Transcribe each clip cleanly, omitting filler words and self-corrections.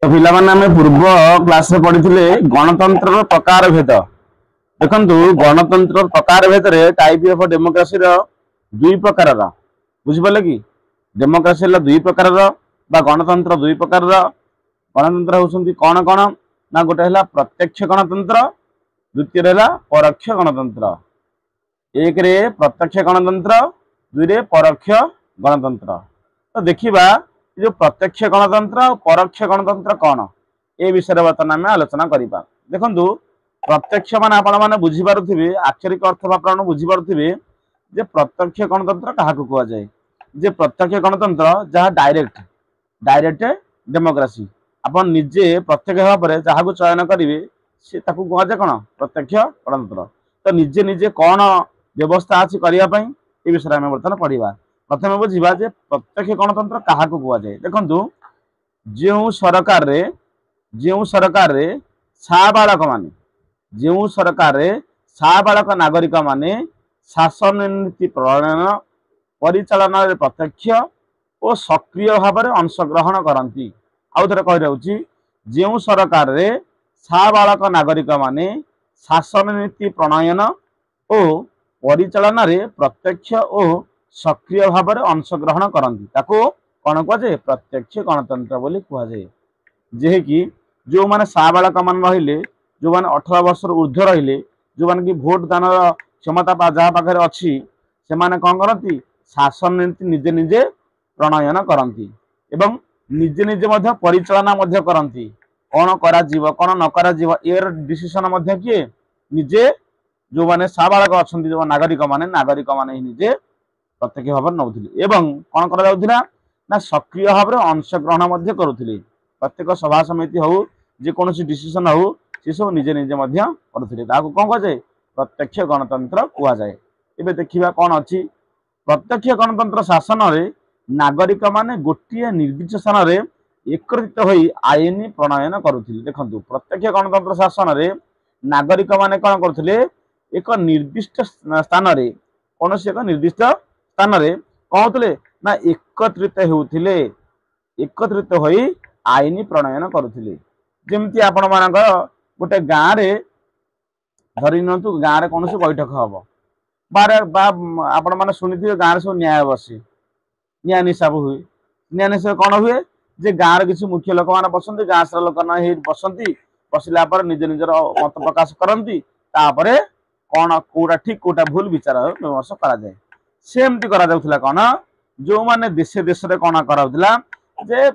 तो पिलाମାନେ ଆମେ ପୂର୍ବ କ୍ଲାସରେ ପଢିଥିଲେ ଗଣତନ୍ତ୍ରର ପ୍ରକାର ଭେଦ। ଦେଖନ୍ତୁ ଗଣତନ୍ତ୍ରର ପ୍ରକାର ଭେଦରେ ଟାଇପ ଅଫ ଡେମୋକ୍ରାସିର ଦୁଇ ପ୍ରକାରର ବୁଝିପାରିଲେ କି? ଡେମୋକ୍ରାସି ହେଲା ଦୁଇ ପ୍ରକାରର ବା ଗଣତନ୍ତ୍ର ଦୁଇ ପ୍ରକାରର। ଗଣତନ୍ତ୍ର ହେଉଛନ୍ତି କଣ କଣ ନା ଗୋଟେ ହେଲା ପ୍ରତ୍ୟକ୍ଷ ଗଣତନ୍ତ୍ର, ଦ୍ୱିତୀୟରେ ହେଲା ପରୋକ୍ଷ ଗଣତନ୍ତ୍ର। एकरे प्रत्यक्ष गणतंत्र, दुईरे परोक्ष गणतंत्र। तो देखिबा जो प्रत्यक्ष गणतंत्र और परोक्ष गणतंत्र कौन ए विषय बर्तमान आम आलोचना करिबा। देखंतु प्रत्यक्ष मान आपण माने बुझी पारुथिबे, आक्षरिक अर्थ आपण बुझी पारुथिबे जे प्रत्यक्ष गणतंत्र काहाकू कुआ जाय। जे प्रत्यक्ष गणतंत्र जहाँ डायरेक्ट डायरेक्ट डेमोक्रेसी आपण निजे प्रत्यक्ष भाव में जहाँ चयन करेंगे से ताकू कुआ जाय कोन प्रत्यक्ष गणतंत्र। तो निजे निजे कौन व्यवस्था अच्छी करने ये विषय में बर्तमान पढ़ा। प्रथम बुझा जे प्रत्यक्ष गणतंत्र क्या कुआ जाए। देखु जो सरकार रे साबालक माने जो सरकार रे साबालक नागरिक माने शासन नीति प्रणयन परिचालन प्रत्यक्ष और सक्रिय भाव में अंशग्रहण करती। आउ थे कही जो सरकार रे साबालक नागरिक माने शासन नीति प्रणयन और परिचालन प्रत्यक्ष और सक्रिय भाव में अंशग्रहण करती ताको कौन कहुए प्रत्यक्ष गणतंत्र बोली कहुए। जे कि जो माने साबालक मान रहिले, जो माने 18 वर्ष ऊर्ध्व रहिले, जो माने कि भोट दान क्षमता जहाँ पाखे अच्छी से माने कौन करती शासन नीति निजे निजे प्रणयन करती एवं निजे निजे मध्य परिचालना मध्य करती। कौन करा जीव कौन न करा जीव एयर डिसीजन मध्य किए निजे जो माने साबालक अच्छा जो नागरिक माने ही निजे प्रत्यक्ष भाव में नौथिले एवं कौन करा जाउथिला ना सक्रिय भाव में अंशग्रहण मध्य करुथिले। प्रत्येक सभा समिति हो जेकोसी डिसीजन हो सी सब निजे निजे मध्य करुथिले ताको कौन कहुए प्रत्यक्ष गणतंत्र कहुआ जाए। एबे देखिबा कौन अछि प्रत्यक्ष गणतंत्र शासन रे नागरिक माने गोटे निर्दिष्ट स्थान रे एकत्रित होई आईन प्रणयन करुथिले। देखंतु प्रत्यक्ष गणतंत्र शासन रे नागरिक माने कौन करुथिले एक निर्दिष्ट स्थान रे कौन एक निर्दिष्ट स्थान रे कौन होतिले ना एकत्रित होई आईन प्रणयन करुथिले। जेमती आपण मानकर गोटे गाँव रे धरि नतु गाँव रे कौन बैठक हम बारे आपण माने सुनिथिबे गाँव रे सब न्याय बसे न्याय निशाब हुए। न्याय निशाब कौन हुए जे गाँव रे किसी मुख्य लोक माने बसंती गाँव सारा लोक ना बसंती बसिला पर निज निजर मत प्रकाश करती तापरे कौन कोटा ठीक कोटा भूल विचार विमर्श करा जाए। सेमती करा जाउथला कौन जो माने देशे देश रे कौन कराउथला जे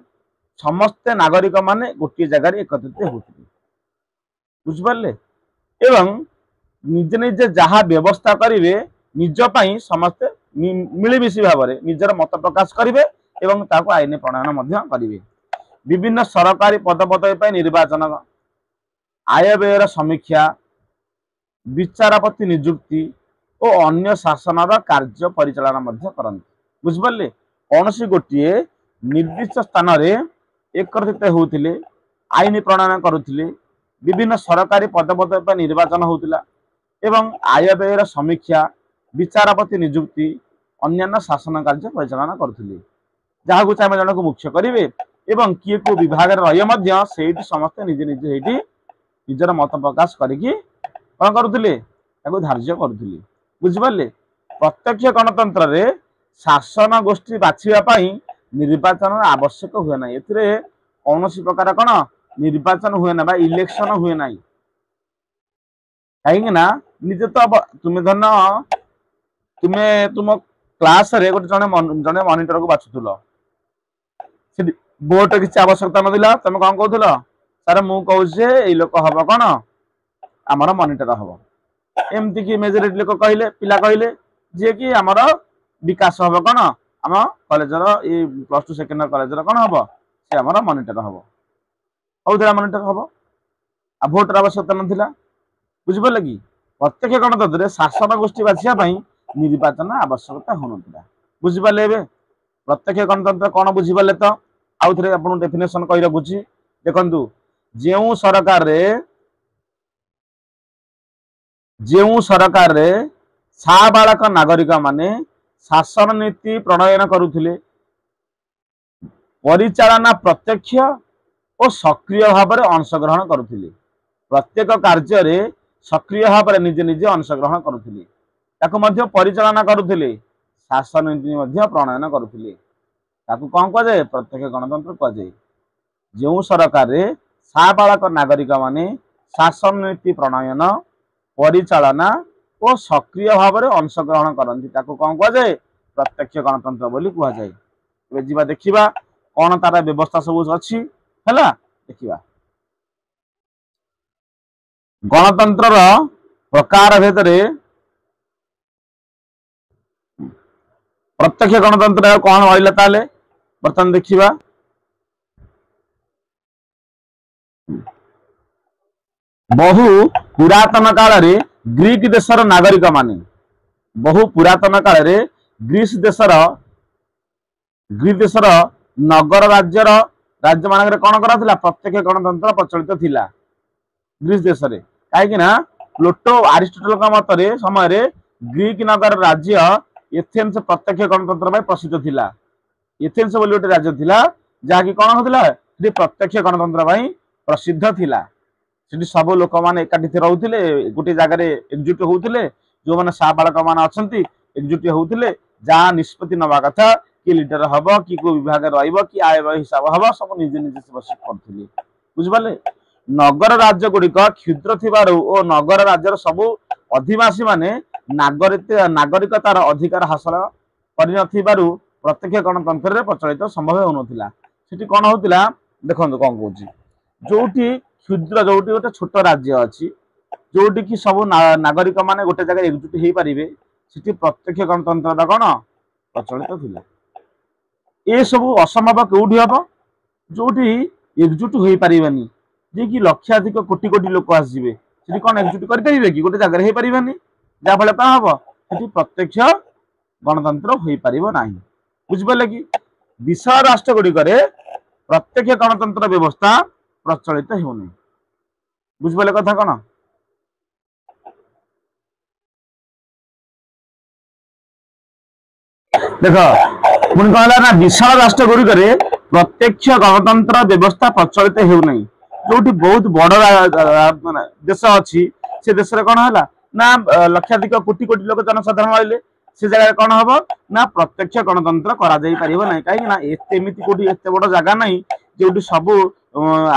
समस्त नागरिक माने गोटे जगह एकत्रित होते बुझिपारे एवं निजे निजे जहाँ व्यवस्था करेंगे निजपाई समस्ते मिलमिशी भाव में निजर मत प्रकाश करेंगे एवं ताको आईन प्रणयन करेंगे। विभिन्न सरकारी पद पदवी निर्वाचन आय व्ययर समीक्षा विचारपति नियुक्ति और अन्य शासन कार्य परिचालन करती बुझिपारे। कौन सी गोटे निर्दिष्ट स्थान रे एकत्रित होते आईन प्रणयन करुले विभिन्न सरकारी पद पदवी निर्वाचन होता एवं आय व्ययर समीक्षा विचारपति नियुक्ति अन्य शासन कार्य परिचालन करुले जहाँ चाहे जन को मुख्य करेंगे एवं किए को विभाग रही समस्ते निजे निजे निजर मत प्रकाश करी कौन करुले धार्य करुले बुझिपारे। प्रत्यक्ष गणतंत्र रे शासन गोष्ठी बाछियापाई निर्वाचन आवश्यक हुए ना एथिरे कौन प्रकार कौन निर्वाचन हुए ना इलेक्शन हुए ना कहीं निजे तो तुम्हें धन तुम्हें तुम क्लास रे गोटे जने मॉनिटर को बाछुल वोट किसी आवश्यकता ना तुम कौन कहूल सर मु कहूँ लोक हम कौन आमर मॉनिटर हम एमती कि मेजोरिटी लोक कहले पिला कहले जे कि आमर विकास हम कौन आम कॉलेजर ये +2 सेकेंड कॉलेजर कौन हम से आमर मॉनिटर हम कौन मॉनिटर हम आ भोटर आवश्यकता ना बुझिपारे कि प्रत्यक्ष गणतंत्र शासन गोष्ठी बाछियापाई निर्वाचन आवश्यकता हो ना बुझिपारे। प्रत्यक्ष गणतंत्र कौन बुझिपारे तो आउ थे आपको डेफिनेशन कही रखुची देखु जो सरकार रे साबालक नागरिक माने शासन नीति प्रणयन करुथिले परिचालना प्रत्यक्ष ଓ ସକ୍ରିୟ ଭାବରେ ଅଂଶଗ୍ରହଣ କରୁଥିଲେ। ପ୍ରତ୍ୟେକ କାର୍ଯ୍ୟରେ ସକ୍ରିୟ ଭାବରେ ନିଜେ ନିଜେ ଅଂଶଗ୍ରହଣ କରୁଥିଲେ। ତାକୁ ମଧ୍ୟ ପରିଚାଳନା କରୁଥିଲେ। ଶାସନ ନୀତି ମଧ୍ୟ ପ୍ରଣୟନ କରୁଥିଲେ। ତାକୁ କଣ କୁହାଯାଏ? ପ୍ରତ୍ୟକ୍ଷ ଗଣତନ୍ତ୍ର କୁହାଯାଏ। ଯେଉଁ ସରକାରରେ ସାବାଳକ ନାଗରିକ ମାନେ ଶାସନ ନୀତି ପ୍ରଣୟନ, ପରିଚାଳନା ଓ ସକ୍ରିୟ ଭାବରେ ଅଂଶଗ୍ରହଣ କରନ୍ତି ତାକୁ କଣ କୁହାଯାଏ? ପ୍ରତ୍ୟକ୍ଷ ଗଣତନ୍ତ୍ର ବୋଲି କୁହାଯାଏ। ଏବେ ଯିବା ଦେଖିବା କଣ ତାର ବ୍ୟବସ୍ଥା ସବୁ ଅଛି। ହେଲା, ଦେଖିବା ଗଣତନ୍ତ୍ରର ପ୍ରକାର ଭେଦରେ ପ୍ରତ୍ୟକ୍ଷ ଗଣତନ୍ତ୍ର କଣ ରହିଲା ତାହେଲେ ବର୍ତ୍ତମାନ ଦେଖିବା। ବହୁ ପୁରାତନ କାଳରେ ଗ୍ରୀକ ଦେଶର ନାଗରିକ ମାନେ ବହୁ ପୁରାତନ କାଳରେ ଗ୍ରୀସ ଦେଶର ନଗର ରାଜ୍ୟ ମାନଙ୍କରେ କଣ କରାଥିଲା? ପ୍ରତ୍ୟକ୍ଷ ଗଣତନ୍ତ୍ର ପ୍ରଚଳିତ ଥିଲା ଗ୍ରୀସ ଦେଶରେ। କାହିଁକି ନା ପ୍ଲୁଟୋ ଆରିଷ୍ଟଟଲଙ୍କ ମତରେ ସମୟରେ ଗ୍ରୀକ ନଗର ରାଜ୍ୟ ଏଥେନ୍ସ ପ୍ରତ୍ୟକ୍ଷ ଗଣତନ୍ତ୍ର ପାଇଁ ପ୍ରସିଦ୍ଧ ଥିଲା। ଏଥେନ୍ସ ବୋଲି ଗୋଟେ ରାଜ୍ୟ ଥିଲା ଯାହାକି କଣ ହଉଥିଲା? ସେଠି ପ୍ରତ୍ୟକ୍ଷ ଗଣତନ୍ତ୍ର ପାଇଁ ପ୍ରସିଦ୍ଧ ଥିଲା। ସେଠି ସବୁ ଲୋକମାନେ ଏକାଠି ରହୁଥିଲେ, ଗୋଟିଏ ଜାଗାରେ ଏକଜୁଟ ହଉଥିଲେ। ଯୋଉମାନେ ସାବାଳକ ମାନେ ଅଛନ୍ତି ଏକଜୁଟ ହଉଥିଲେ, ଯାହା ନିଷ୍ପତ୍ତି ନବା କଥା, କି ଲିଡର ହବ, କି କୋଉ ବିଭାଗରେ ରହିବ, କି ଆୟ ବ୍ୟୟ ହିସାବ ହବ, ସବୁ ନିଜେ ନିଜେ ବସି କରୁଥିଲେ। ବୁଝିପାରିଲେ? ନଗର ରାଜ୍ୟ ଗୁଡିକ କ୍ଷୁଦ୍ର ଥିବାରୁ ଓ ନଗର ରାଜ୍ୟର ସବୁ ଅଧିବାସୀ ମାନେ ନାଗରିକତାର ଅଧିକାର ହାସଲ କରିନଥିବାରୁ ପ୍ରତ୍ୟକ୍ଷ ଗଣତନ୍ତ୍ରରେ ପ୍ରଚଳିତ ସମ୍ଭବ ହେଉନଥିଲା। ସେଠି କଣ ହଉଥିଲା ଦେଖନ୍ତୁ କଣ କହୁଛି। ଯୋଉଠି ଗୋଟେ ଛୋଟ ରାଜ୍ୟ ଅଛି, ଯୋଉଠି କି ସବୁ ନାଗରିକ ମାନେ ଗୋଟେ ଜାଗାରେ ଏକଜୁଟ ହେଇପାରିବେ, ସେଠି ପ୍ରତ୍ୟକ୍ଷ ଗଣତନ୍ତ୍ରଟା କଣ ପ୍ରଚଳିତ ଥିଲା। ଏସବୁ ଅସମ୍ଭବ କେଉଁଠି ହବ? ଯୋଉଠି ଏକଜୁଟ ହେଇପାରିବାନି, ଯେ କି ଲକ୍ଷାଧିକ କୋଟି କୋଟି ଲୋକ ଆସିଯିବେ, ସେଠି କଣ ଏକଜୁଟ କରିପାରିବେ କି? ଗୋଟେ ଜାଗାରେ ହେଇପାରିବାନି। ଯାହା ଫଳରେ କଣ ହବ? ସେଠି ପ୍ରତ୍ୟକ୍ଷ ଗଣତନ୍ତ୍ର ହୋଇପାରିବ ନାହିଁ। ବୁଝିପାରିଲେ କି? ବିଶାଳ ରାଷ୍ଟ୍ର ଗୁଡିକରେ ପ୍ରତ୍ୟକ୍ଷ ଗଣତନ୍ତ୍ର ବ୍ୟବସ୍ଥା ପ୍ରଚଳିତ ହେଉନି। ବୁଝିପାରିଲେ କଥା କଣ? ଦେଖ ପୁଣି କଣ ହେଲା ନା, ବିଶାଳ ରାଷ୍ଟ୍ର ଗୁଡିକରେ ପ୍ରତ୍ୟକ୍ଷ ଗଣତନ୍ତ୍ର ବ୍ୟବସ୍ଥା ପ୍ରଚଳିତ ହେଉନାହିଁ। ଯୋଉଠି ବହୁତ ବଡ ଦେଶ ଅଛି, ସେ ଦେଶରେ କଣ ହେଲା ନା ଲକ୍ଷାଧିକ କୋଟି କୋଟି ଲୋକ ଜନସାଧାରଣ ରହିଲେ, ସେ ଜାଗାରେ କଣ ହବ ନା ପ୍ରତ୍ୟକ୍ଷ ଗଣତନ୍ତ୍ର କରାଯାଇ ପାରିବ ନାହିଁ। କାହିଁକି ନା ଏମିତି କୋଉଠି ଏତେ ବଡ ଜାଗା ନାହିଁ ଯୋଉଠି ସବୁ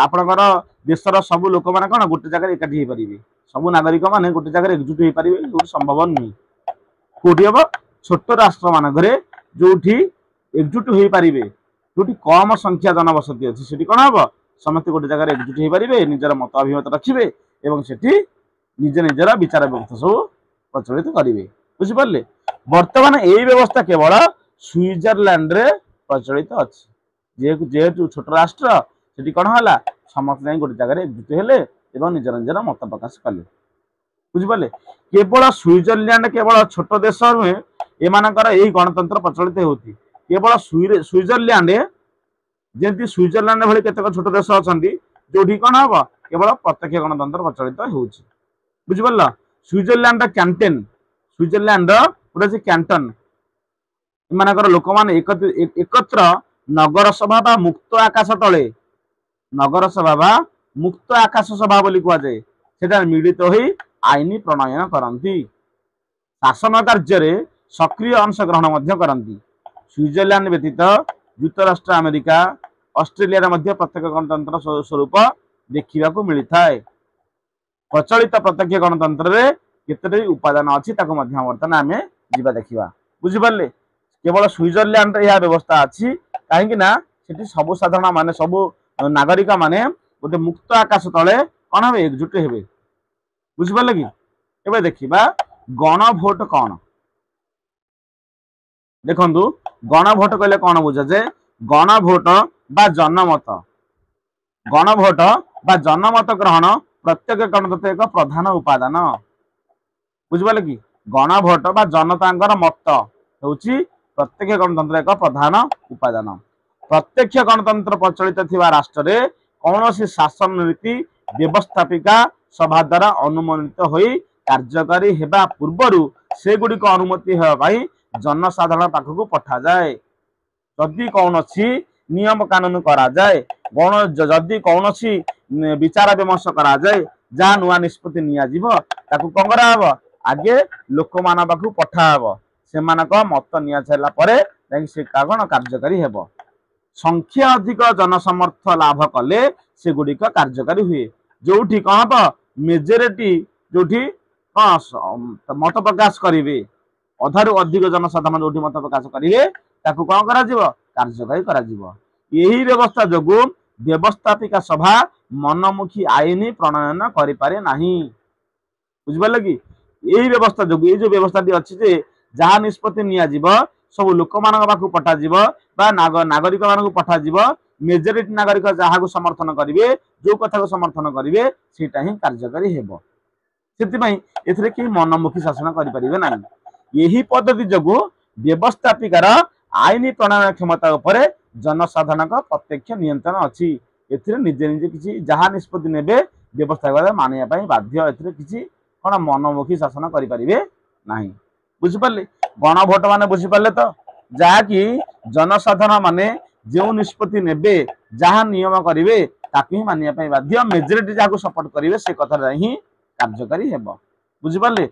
ଆପଣଙ୍କର ଦେଶର ସବୁ ଲୋକମାନେ କଣ ଗୋଟେ ଜାଗାରେ ଏକାଠି ହେଇପାରିବେ, ସବୁ ନାଗରିକ ମାନେ ଗୋଟେ ଜାଗାରେ ଏକଜୁଟ ହେଇପାରିବେ, ଯୋଉଠି ସମ୍ଭବ ନୁହେଁ। କୋଉଠି ହବ? ଛୋଟ ରାଷ୍ଟ୍ର ମାନଙ୍କରେ ଯୋଉଠି ଏକଜୁଟ ହେଇପାରିବେ, ଯୋଉଠି କମ ସଂଖ୍ୟା ଜନବସତି ଅଛି, ସେଠି କଣ ହବ? ସମସ୍ତେ ଗୋଟେ ଜାଗାରେ ଏକଜୁଟ ହେଇପାରିବେ, ନିଜର ମତ ଅଭିମତ ରଖିବେ ଏବଂ ସେଠି ନିଜର ବିଚାର ବ୍ୟବସ୍ଥା ସବୁ ପ୍ରଚଳିତ କରିବେ। ବୁଝିପାରିଲେ? ବର୍ତ୍ତମାନ ଏଇ ବ୍ୟବସ୍ଥା କେବଳ ସୁଇଜରଲ୍ୟାଣ୍ଡରେ ପ୍ରଚଳିତ ଅଛି। ଯେହେତୁ ଛୋଟ ରାଷ୍ଟ୍ର, ସେଠି କଣ ହେଲା? ସମସ୍ତେ ଯାଇ ଗୋଟେ ଜାଗାରେ ଏକଜୁଟ ହେଲେ ଏବଂ ନିଜର ମତ ପ୍ରକାଶ କଲେ। ବୁଝିପାରିଲେ? କେବଳ ସୁଇଜରଲ୍ୟାଣ୍ଡ କେବଳ ଛୋଟ ଦେଶ ନୁହେଁ, ଏମାନଙ୍କର ଏହି ଗଣତନ୍ତ୍ର ପ୍ରଚଳିତ ହେଉଛି। କେବଳ ସୁଇଜରଲ୍ୟାଣ୍ଡ, ଯେମିତି ସୁଇଜରଲ୍ୟାଣ୍ଡ ଭଳି କେତେକ ଛୋଟ ଦେଶ ଅଛନ୍ତି ଯୋଉଠି କଣ ହବ? କେବଳ ପ୍ରତ୍ୟକ୍ଷ ଗଣତନ୍ତ୍ର ପ୍ରଚଳିତ ହେଉଛି। ବୁଝିପାରିଲ? ସୁଇଜରଲ୍ୟାଣ୍ଡର ଗୋଟେ କ୍ୟାଣ୍ଟନ, ଏମାନଙ୍କର ଲୋକମାନେ ଏକତ୍ର ନଗର ସଭା ବା ମୁକ୍ତ ଆକାଶ ତଳେ, ନଗର ସଭା ବା ମୁକ୍ତ ଆକାଶ ସଭା ବୋଲି କୁହାଯାଏ, ସେଠାରେ ମିଳିତ ହୋଇ ଆଇନ ପ୍ରଣୟନ କରନ୍ତି। ଶାସନ କାର୍ଯ୍ୟରେ ସକ୍ରିୟ ଅଂଶଗ୍ରହଣ ମଧ୍ୟ କରନ୍ତି। ସୁଇଜରଲ୍ୟାଣ୍ଡ ବ୍ୟତୀତ ଯୁକ୍ତରାଷ୍ଟ୍ର ଆମେରିକା, ଅଷ୍ଟ୍ରେଲିଆରେ ମଧ୍ୟ ପ୍ରତ୍ୟକ୍ଷ ଗଣତନ୍ତ୍ର ସ୍ୱରୂପ ଦେଖିବାକୁ ମିଳିଥାଏ। ପ୍ରଚଳିତ ପ୍ରତ୍ୟକ୍ଷ ଗଣତନ୍ତ୍ରରେ କେତୋଟି ଉପାଦାନ ଅଛି ତାକୁ ମଧ୍ୟ ବର୍ତ୍ତମାନ ଆମେ ଯିବା ଦେଖିବା। ବୁଝିପାରିଲେ? କେବଳ ସୁଇଜରଲ୍ୟାଣ୍ଡରେ ଏହା ବ୍ୟବସ୍ଥା ଅଛି, କାହିଁକି ନା ସେଠି ସବୁ ସାଧାରଣ ମାନେ ସବୁ ନାଗରିକ ମାନେ ଗୋଟେ ମୁକ୍ତ ଆକାଶ ତଳେ କଣ ହେବେ? ଏକଜୁଟ ହେବେ। ବୁଝିପାରିଲେ କି? ଏବେ ଦେଖିବା ଗଣଭୋଟ କଣ। ଦେଖନ୍ତୁ ଗଣଭୋଟ କହିଲେ କଣ ବୁଝାଯାଏ? ଗଣଭୋଟ ବା ଜନମତ, ଗଣଭୋଟ ବା ଜନମତ ଗ୍ରହଣ ପ୍ରତ୍ୟେକ ଗଣତନ୍ତ୍ର ଏକ ପ୍ରଧାନ ଉପାଦାନ। ବୁଝିପାରିଲେ କି? ଗଣଭୋଟ ବା ଜନତାଙ୍କର ମତ ହେଉଛି ପ୍ରତ୍ୟକ୍ଷ ଗଣତନ୍ତ୍ର ଏକ ପ୍ରଧାନ ଉପାଦାନ। ପ୍ରତ୍ୟକ୍ଷ ଗଣତନ୍ତ୍ର ପ୍ରଚଳିତ ଥିବା ରାଷ୍ଟ୍ରରେ କୌଣସି ଶାସନ ନୀତି ବ୍ୟବସ୍ଥାପିକା ସଭା ଦ୍ୱାରା ଅନୁମୋଦିତ ହୋଇ କାର୍ଯ୍ୟକାରୀ ହେବା ପୂର୍ବରୁ ସେଗୁଡ଼ିକ ଅନୁମତି ହେବା ପାଇଁ ଜନସାଧାରଣ ପାଖକୁ ପଠାଯାଏ। ଯଦି କୌଣସି ନିୟମ କାନୁନ କରାଯାଏ जदि कौन विचार विमर्श करा जाए जहाँ नुआ निष्पत्ति नियाजिबो कौन कराहब आगे लोक मान पाखु पठाहब से मत निया सारा पर से कौन कार्यकारी हेब संख्या अधिक जनसमर्थ लाभ कले से गुड़िक कार्यकारी हुए जो कौन हम मेजोरिटी जो मत प्रकाश करेंगे अधारू अधिक जनसाधारण जो मत प्रकाश करेंगे कौन कार्यकारी यही व्यवस्था जो व्यवस्थापिका सभा मनमुखी आईन प्रणयन करें बुझिपारे कि यही व्यवस्था जो ये जो व्यवस्था अच्छी जहाँ निष्पत्ति नियाजिब सब लोक मान पाखु पठाଯିब बा नागरिक मान पठाଯିब मेजोरिटी नागरिक जहाँ समर्थन करेंगे जो कथा को समर्थन करेंगे सेटा ही कार्यकारी हेब से कि मनमुखी शासन करें ना यही पद्धति जो व्यवस्थापिकार आईन प्रणयन क्षमता उपर जनसाधारण प्रत्यक्ष नियंत्रण अच्छी निजे निजे किसी जहाँ निष्पत्ति ने व्यवस्था मानिया बाध्य किसी कौन मनमुखी शासन करें ना बुझिपारे गणभोट मान बुझिपारे तो जहाँकि जनसाधारण माने जो निष्पत्ति ने जहाँ नियम करेंगे ताकि ही मानिया बाध्य मेजोरिटी जहाँ सपोर्ट करेंगे से कथा ही कार्यकारी हेब बुझिपारे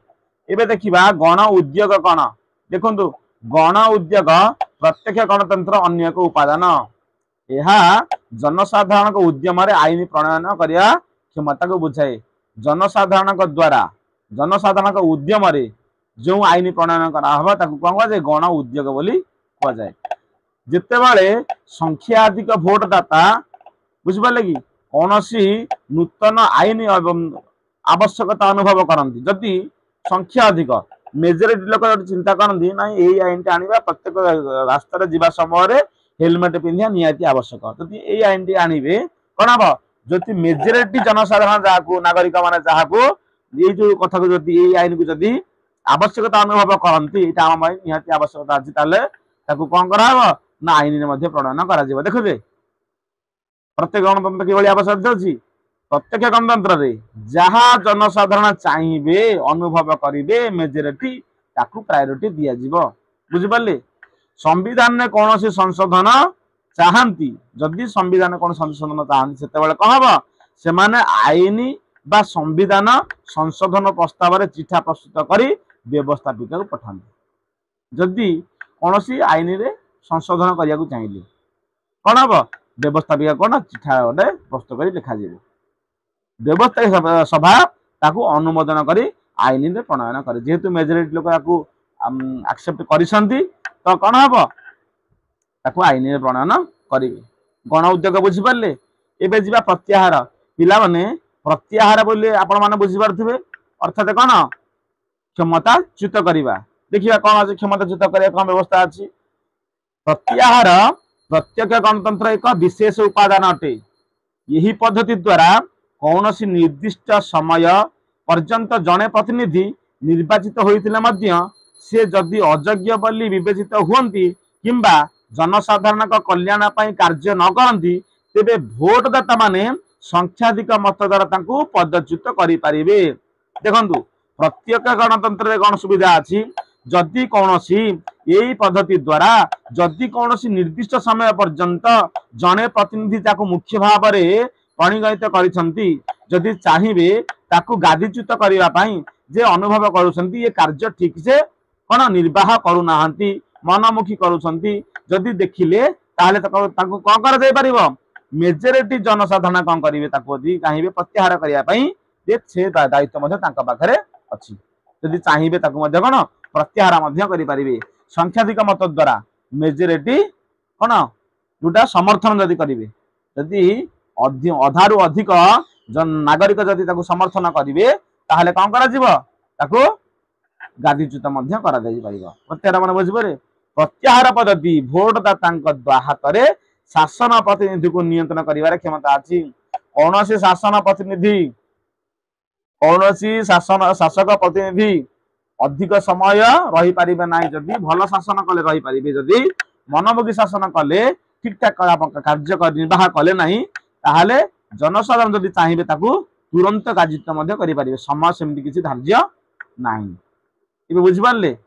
एबे देखिबा गण उद्योग कौन देखु गण उद्योग प्रत्यक्ष गणतंत्र अन्य एक उपादान यह जनसाधारण उद्यम आईन प्रणयन करने क्षमता को बुझाए जनसाधारण द्वारा जनसाधारण उद्यम जो आईन प्रणयन कराहब कौन कह गण उद्योग बोली कहुए जिते बारे संख्या अधिक भोटदाता बुझिपारे कि कौन नूतन आईन आवश्यकता अनुभव करती जदि संख्या अधिक मेजोरिटी लोक चिंता करती ना यही आईन आने प्रत्येक रास्तार जीवा समय हेलमेट पिंधा निहाती आवश्यक जदि यही आईन आने कौन हम जदि मेजोरिटी जनसाधारण जहाँ नागरिक मान जहाँ ये जो कथा को जदि यही आईन को जदि आवश्यकता अनुभव करती आम निहाती आवश्यकता अच्छी कौन कराहब ना आईन प्रणयन कर देखुए प्रत्येक गणतंत्र किभली आवश्यकता अच्छी प्रत्यक्ष गणतंत्र रे जहाँ जनसाधारण चाहिए अनुभव करेंगे मेजोरिटी ताकू प्रायोरिटी दिज्व बुझिपारे संविधान में कौन संशोधन चाहती जदि संविधान कौन संशोधन चाहती से कौन हम से आईन बा संविधान संशोधन प्रस्ताव चिठा प्रस्तुत कर व्यवस्थापिका को पठाते जदि कौन आईन रे संशोधन करने को चाहिए कौन हम व्यवस्थापिका कौन चिठा गोटे प्रस्तुत कर लिखा व्यवस्था सभा ताकू अनुमोदन करी आईन प्रणयन करे जेहेतु मेजोरिटी लोक एक्सेप्ट करिसंती तो कौन हम ताकू आईन प्रणयन करेंगे गण उद्योग बुझिपारे एबे जीवा प्रत्याहार पिला माने प्रत्याहार बोले आपण माने बुझिपारथिबे अर्थात कौन क्षमताच्युत करवा देखिए कौन आज क्षमताच्युत करने कौन व्यवस्था अच्छी प्रत्याहार प्रत्यक्ष गणतंत्र एक विशेष उपादान अटे यही पद्धति द्वारा कौन निर्दिष्ट समय पर्यंत जड़े प्रतिनिधि निर्वाचित होते से जदि अयोग्य बोली विवेचित हुंती किंबा जनसाधारण कल्याण कार्य न करती तेबे भोटदाता माने संख्याधिक मत द्वारा पदच्युत करें देखु प्रत्यक्ष गणतंत्र कौन सुविधा अच्छी जदि कौन यही पद्धति द्वारा जदि कौन निर्दिष्ट समय पर्यंत जड़े प्रतिनिधि मुख्य भाव में परिगणित करिसंती जदि चाहिए ताकू गादीच्युत करने जे अनुभव करुछंती ये कार्य ठीक से कौन निर्वाह करूना मनमुखी करुछंती जदि देखिले ताहले ताकू कौन कर जाय परिबो मेजोरिटी जनसाधारण कौन करेंगे चाहिए प्रत्याहार करने से दायित्व पाखे अच्छी जदि चाहिए कौन प्रत्याहार करें संख्याधिक मत द्वारा मेजोरिटी कौन जोटा समर्थन जदि करेंगे जदि अधारू अधिक नागरिक जदि समर्थन करेंगे ताहले कौन कर गादीच्युत प्रत्याहार मान बुझे प्रत्याहार पद्धति भोटदाता हाथ में शासन प्रतिनिधि को नियंत्रण कर क्षमता अच्छी कौन शासन प्रतिनिधि कौन शासक प्रतिनिधि अधिक समय रही पारे ना जदि भल शासन कले रही पारे जदि मनमुखी शासन कले ठीक ठाक कार्य निर्वाह कले ना ताहले जनसाधारण जदि चाहिए तुरंत गादीच्युत करें समय सेमती किसी धार्य ना बुझिपारे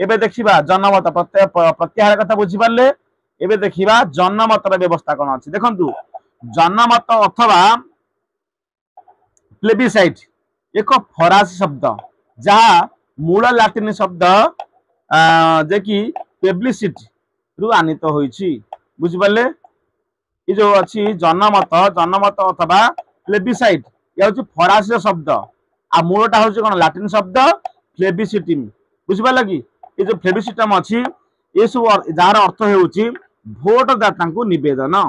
एबे देखिबा जनमत प्रत्याहार कथा बुझिपारे एबे देखिबा जनमतर व्यवस्था कौन अच्छी देखंतु जनमत अथवा प्लेबिसाइट एक फरासी शब्द जहाँ मूल लाटिन शब्द जे कि प्लेबिसिट रु आनीत होइछि बुझिपारे। ये जो अच्छी जनमत अथवा प्लेबिसाइट ये हूँ फरासी शब्द आ मूलटा हूँ कौन लाटिन शब्द प्लेबिसिटिम बुझिपारे कि ये जो प्लेबिसिटम अच्छी ये सब जार अर्थ होउछि भोट दाता को निवेदन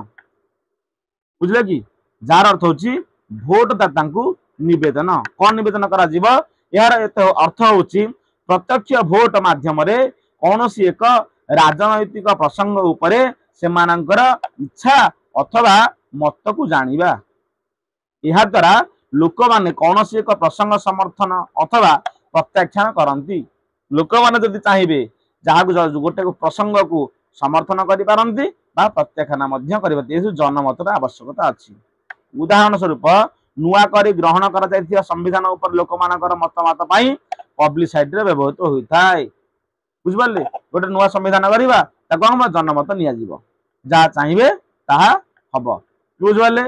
बुझले कि जार अर्थ होउछि भोट दाता को निवेदन कौन निवेदन करा जीवो यार अर्थ होउछि प्रत्यक्ष भोट माध्यम रे कौनसी एक राजनैतिक प्रसंग उपरे सेमानंकर इच्छा अथवा मत को जानिबा यह द्वारा लोक माने कौनसी एक प्रसंग समर्थन अथवा प्रत्याख्यान करती लोक माने जदि चाहिए जहाँ गोटे प्रसंग को समर्थन करि पारंती बा प्रत्याख्यान मध्य करिबा ये जनमतर आवश्यकता अछि। उदाहरण स्वरूप नुआ करी ग्रहण करा जायथिया संविधान ऊपर लोक मानकर मतमत पाई पब्लिसाइट रे व्यवहृत होइथाय बुझिपारले गोटे नुआ संविधान करिबा ताको हम जनमत निया जीवो जहाँ चाहिए ताहा हबो बुझिपारले।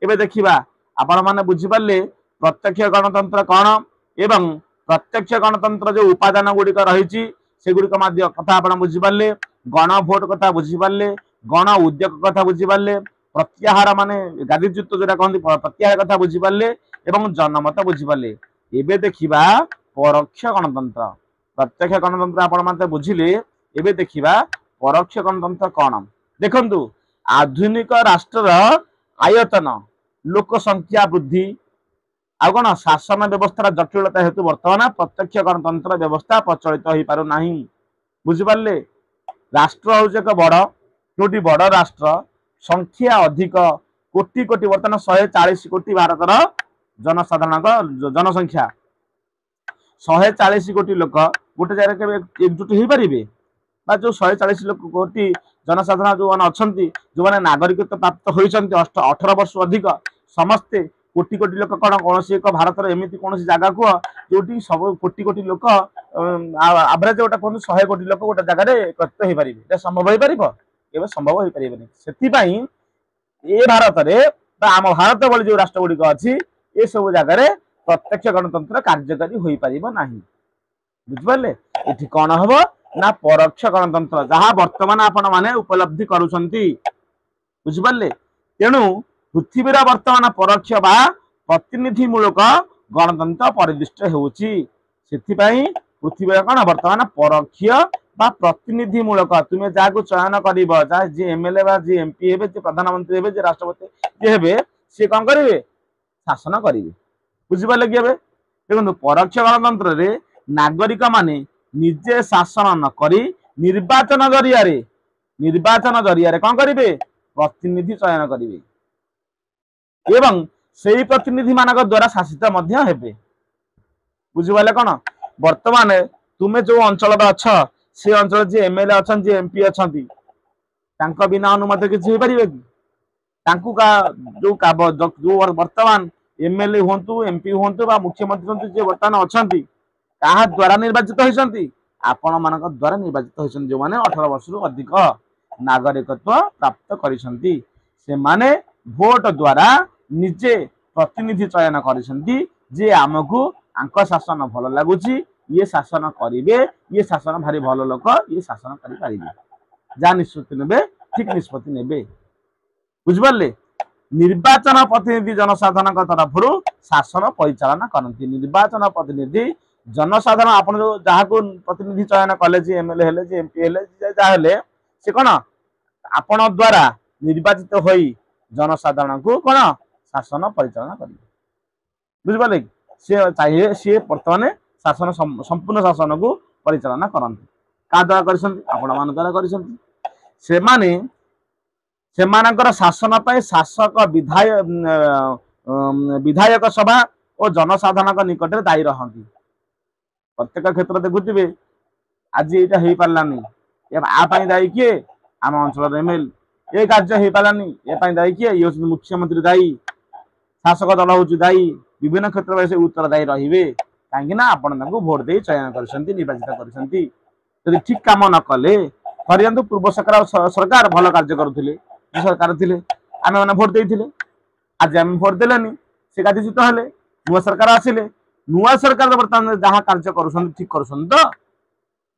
एबे देखिबा आपण माने बुझिपारले प्रत्यक्ष गणतंत्र कौन एवं प्रत्यक्ष गणतंत्र जो उपादान गुड़िक रही सेगुड़िक मध्य कथा आपण बुझिपारले गण भोट कथा बुझिपारले गण उद्योग कथा बुझिपारले प्रत्याहार माने गादीच्युत जोटा कहते प्रत्याहार कथा बुझिपारले एवं जनमत बुझिपारले। एबे देखिबा परोक्ष गणतंत्र प्रत्यक्ष गणतंत्र आपण माने बुझिले एबे देखिबा परोक्ष गणतंत्र कौन देखंतु आधुनिक राष्ट्र आयतन लोक संख्या वृद्धि आ कौन शासन व्यवस्था जटिलता हेतु वर्तमान प्रत्यक्ष गणतंत्र व्यवस्था प्रचलित हो पार नहीं बुझिपारले। राष्ट्र हूँ एक बड़ बड़ राष्ट्र संख्या अधिक कोटी कोटी बर्तमान 140 कोटी भारतर जनसाधारण जनसंख्या 140 कोटी लोक गोटे जगह एकजुट हो पारे जो 140 कोटी जनसाधारण जो मैंने अच्छा जो मैंने नागरिकत्व प्राप्त होती 18 वर्ष अधिक समस्ते कोटी कोटी लोक कौन कौन एक भारत एमती कौन जगह कह जो सब कोटी कोटी लोक आभरेज गोटे कहते 100 कोटी लोक गोटे जगह एकत्रित हो पारे संभव हो पार संभव हो पारे से ये भारत में आम भारत भली जो राष्ट्र गुड़िक अच्छी ये सब जगह प्रत्यक्ष गणतंत्र कार्यकारी हो पार बुझिपारे। ये कौन हम ना परोक्ष गणतंत्र जहाँ वर्तमान आपण माने उपलब्धि करुछंती बुझिपारे। तेणु पृथ्वीर वर्तमान परोक्ष बा प्रतिनिधिमूलक गणतंत्र परिदृष्ट होउची सेथिपाई पृथ्वीर कौन वर्तमान परोक्ष बा प्रतिनिधिमूलक तुम्हें जहाँ चयन कर जी एमएलए बा जी एमपी हे जी प्रधानमंत्री हे जी राष्ट्रपति जी हे सी कौन करेंगे शासन करेंगे बुझिपारे कि देखो परोक्ष गणतंत्र रे नागरिक माने निजे शासन न करी निर्वाचन जरिया कौन करेंगे प्रतिनिधि चयन करेंगे एवं से प्रतिनिधि मान द्वारा शासित हेबे बुझिपारे कौन वर्तमान तुम्हें जो अंचल अच्छा से अंचल जी एमएलए अच्छा जी एमपी अच्छा बिना अनुमति किसी पारे कि जो वर्तमान एमएलए हूँ एमपी हूँ मुख्यमंत्री हूँ जी बर्तमान अच्छा क्या द्वारा निर्वाचित होती आपण मान द्वारा निर्वाचित होती जो मैंने 18 वर्ष अधिक नागरिकत्व प्राप्त करिसेंती से माने भोट द्वारा निजे प्रतिनिधि चयन करिसेंती जे आमको आंक शासन भल लगुच ये शासन करेंगे ये शासन भारी भल लोक ये शासन करेंगे जहाँ निष्पत्ति ने ठीक निष्पत्ति ने बुझिपारे। निर्वाचन प्रतिनिधि जनसाधारण तरफ शासन परिचालन करती निर्वाचन प्रतिनिधि जनसाधारण आप जहाँ को प्रतिनिधि चयन कले जी एमएलए हेले जी एमपी हेले जहाँ से कौन आपण द्वारा निर्वाचित होई जनसाधारण को कौन शासन परिचालन करेंगे बुझिपारे सी चाहिए सी बर्तमान शासन संपूर्ण शासन को परिचालन करते क्या द्वारा आपण द्वारा कर सेमानकर शासन पर शासक विधायक सभा और जनसाधारण निकट में दायी रहती प्रत्येक क्षेत्र देखुवे आज यहाँ हो पारानी ये दायी किए आम अंचल एमएलए ये कार्य हो पारानी ये दायी किए ये मुख्यमंत्री दायी शासक दल हूँ दायी विभिन्न क्षेत्र में से उत्तरदायी रे कहीं आपण भोट दे चयन कर निर्वाचित कर ठीक काम न कले हरियाणा पूर्व सरकार भल कार्य करुले सरकार थे आम मैंने भोट देते आज आम भोट देलानी से गादीच्युत हेले नुआ सरकार आसिले नुआ सरकार बर्तमान जहाँ कार्य कर ठीक कर तो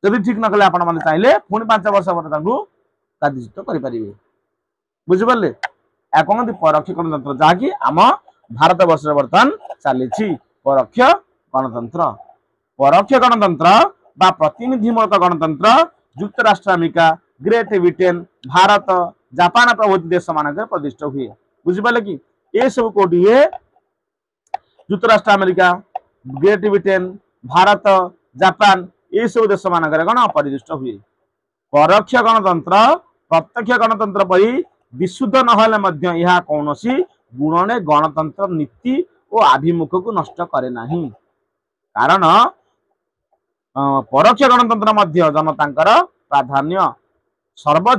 जदि ठीक न कले आपण मैंने चाहिए पुणी 5 वर्ष पर गादीच्युत करें बुझिपारे या कौन परोक्ष गणतंत्र जहाँकि आम भारत वर्ष बर्तमान चली परोक्ष गणतंत्र परोक्ष गणतंत्र बा प्रतिनिधिमूलक गणतंत्र युक्तराष्ट्र America Great Britain Bharat Japan प्रभृति देश मान प्रतिष्ठा हुए बुझिपारे कि ये सब कौटी हुए युक्तराष्ट्र America Great Britain Bharat Japan ये सब देश मान कौन परिदृष्ट हुए परोक्ष गणतंत्र प्रत्यक्ष गणतंत्र परी विशुद्ध नहले कौन गुण ने गणतंत्र नीति और आभिमुख को नष्ट करे नहीं कारण परोक्ष गणतंत्र जनता प्राधान्य सर्व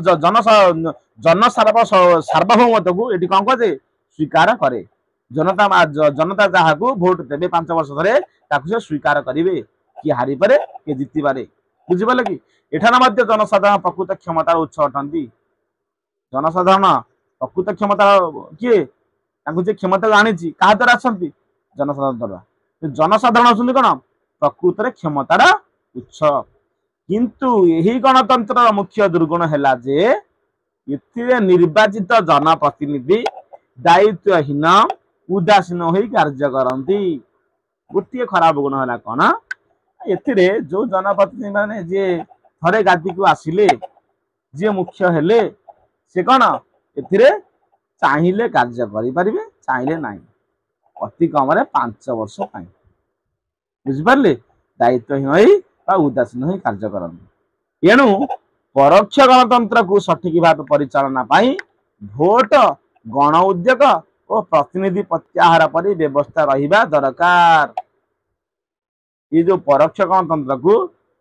जन सार्वभौमत को ये कौन कहे स्वीकार करे जनता जहाँ को भोट देवे 5 वर्ष धरे से स्वीकार करेंगे किए हारी पारे किए जीति पारे बुझिपारे कि एठार जनसाधारण प्रकृत क्षमतार उत्स अटंती जनसाधारण प्रकृत क्षमता किए क्षमता आनी क्या द्वारा आसती जनसाधारण द्वारा जनसाधारण आसती कौन प्रकृत क्षमतार उत्स किंतु यही गणतंत्र मुख्य दुर्गुण है जे निर्वाचित जनप्रतिनिधि दायित्वहीन उदासीन हो कार्य करती गोटे खराब गुण है कौन ए जो जनप्रतिनिधि मैंने जी थे गादी को आसिले जी मुख्य हेले से कौन ए चाहिए कार्य करें चाहिए ना अति कम 5 वर्ष बुझिपारे दायित्वहीन उदासीन हो कार्य करती एणु परोक्ष गणतंत्र को सठिक भाव परिचालना भोट गण उद्योग और प्रतिनिधि प्रत्याहार पर व्यवस्था रहा दरकार ये जो परोक्ष गणतंत्र को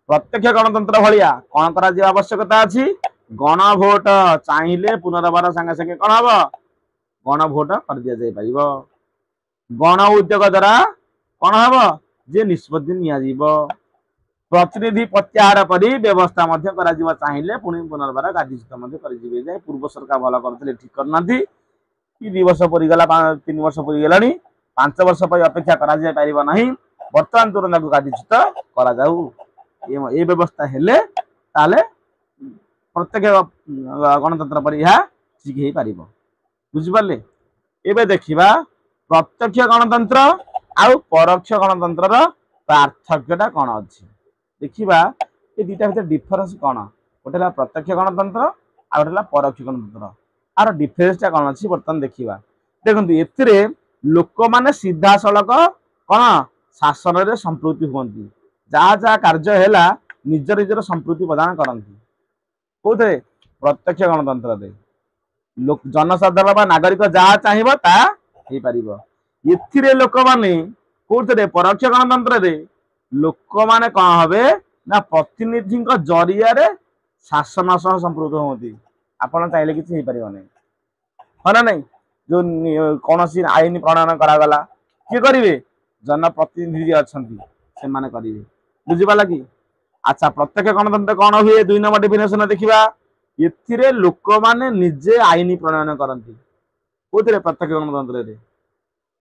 प्रत्यक्ष गणतंत्र भाया कौन कर आवश्यकता अच्छी गण भोट चाहिए पुनर्बार संगे संगे कौन हम गण भोट कर दि जापर गण उद्योग द्वारा कौन हम जे निष्पत्ति नि प्रतिनिधि प्रत्याहार पर व्यवस्था चाहिए पुणी पुनर्बार गादीच्युत कर पूर्व सरकार भल करते ठीक करना 2 वर्ष पूरीगला 3 वर्ष पूरीगला 5 वर्ष पर अपेक्षा करना बर्तमान तुरंत गादीच्युत कर व्यवस्था हेले प्रत्येक गणतंत्र पर यह ठीक हो पार बुझिपारे एवं देखा प्रत्यक्ष गणतंत्र आउ परोक्ष गणतंत्र पार्थक्यटा कौन अच्छी देखा ये दुटा भर डिफरेन्स कौन गोटे प्रत्यक्ष गणतंत्र आ गए परोक्ष गणतंत्र आर डिफरेन्सटा कौन अच्छी बर्तमान देखा देखो ए लोक मैंने सीधा सड़क कौन शासन में संपृक्ति हमें जहाँ जहाँ कार्य है निज निजर संपृक्ति प्रदान करती कौन प्रत्यक्ष गणतंत्र जनसाधारण नागरिक जहाँ चाहिए तार लोक मैंने कौन परोक्ष गणतंत्र लोक मैंने कौन हे ना प्रतिनिधि जरिया शासन सह संपृक्त होती आपड़ चाहिए किसी है ना नहीं जो कौन सी आईन प्रणयन करागला किए करेंगे जनप्रतिनिधि अच्छा से करेंगे बुझीपारा कि अच्छा प्रत्यक्ष गणतंत्र कौन हुए 2 नंबर डेफिनेशन देखा ए लोक मैंने निजे आईन प्रणयन करती कौन प्रत्यक्ष गणतंत्र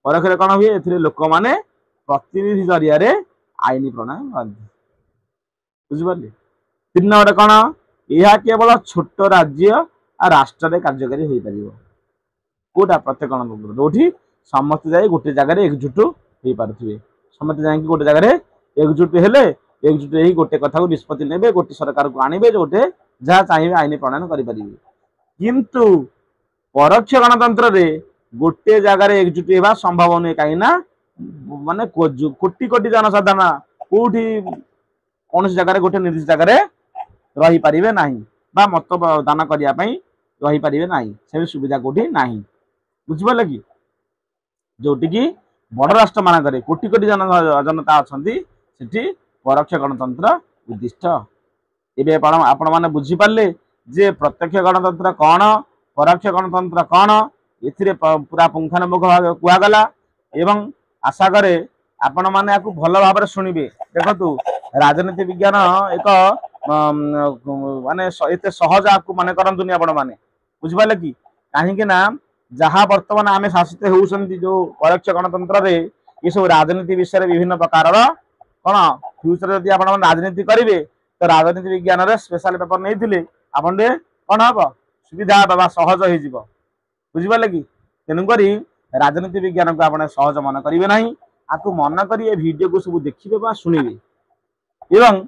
परोक्ष कौन हुए ए लोक मैंने प्रतिनिधि जरिया आईन प्रणयन करती बुझिपारे 3 नंबर कौन यह केवल छोट राज्य आ राष्ट्र कार्यकारी हो पार कौटा प्रत्येक गणतंत्र जो समस्त जाए गोटे जगह एकजुट हो पारे समस्त जा गोटे जगह एकजुट हेले एकजुट हो गोटे कथा को निष्पत्ति ने गोटे सरकार को आने गोटे जहाँ चाहिए आईन प्रणयन करेंगे किंतु परोक्ष गणतंत्र गोटे जगार एकजुट होगा संभव नुहे कहीं माने कोटी कोटी जनसाधारण कौटी कौन जगह गोटे निर्दिष्ट जगह रही पारे ना मत दान करने रही पारे ना से सुविधा कौटी ना बुझिपारे कि जोटि की बड़ राष्ट्र मानक कोटी कोटी जनता अच्छा परोक्ष गणतंत्र उद्दिष्ट एवं आपण मैंने बुझीपारे जे प्रत्यक्ष गणतंत्र कौन परोक्ष गणतंत्र कौन ए पूरा पुंखानुपुंख भाव कहगला एवं आशा करे आपण मैंने भल भाव शुणिबे देखु राजनीति विज्ञान एक माने एत सहज आपको मन करतुनि आपण मैंने बुझिपारे कि कहीं जहाँ वर्तमान आम शासित होती जो परोक्ष गणतंत्र रे ये सब राजनीति विषय में विभिन्न प्रकार कौन फ्यूचर जब आप राजनीति करेंगे तो राजनीति विज्ञान रे स्पेशल पेपर नहीं आपन कौन हम सुविधा हम सहज हो बुझिपारे कि तेणुक राजनीति विज्ञान को आप सहज मन करेंगे ना आपको मन कर भिडियो को सब देखिए शुणे एवं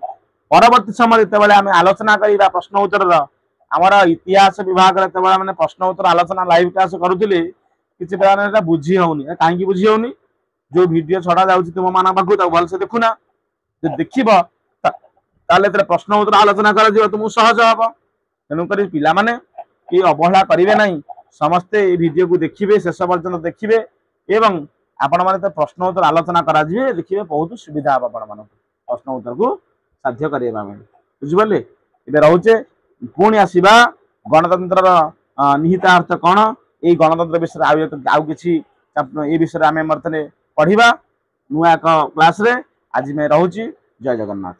परवर्ती समय जिते आम आलोचना करवा प्रश्न उत्तर आमर इतिहास विभाग मैंने प्रश्न उत्तर आलोचना लाइव क्लास करुले किसी पे बुझी होनी कहीं बुझी होनी जो वीडियो छड़ा जाऊँगी तुम मान पाखु भलसे देखुना जो देख प्रश्न उत्तर आलोचना कर तुमको सहज हम तेणुक पाने कि अवहेला करेंगे ना समस्ते ये वीडियो को देखिए शेष पर्यटन देखिए एवं आपण मैंने प्रश्न उत्तर आलोचना करेंगे देखिए बहुत सुविधा हम आपण प्रश्न उत्तर को साध्य करवा बुझिपारे ये रोचे पुणी आसवा गणतंत्र निहितार्थ कौन ये गणतंत्र विषय आउ कि ये विषय आम बर्तने पढ़ा नुआ एक क्लास रे आज मैं रोची जय जगन्नाथ।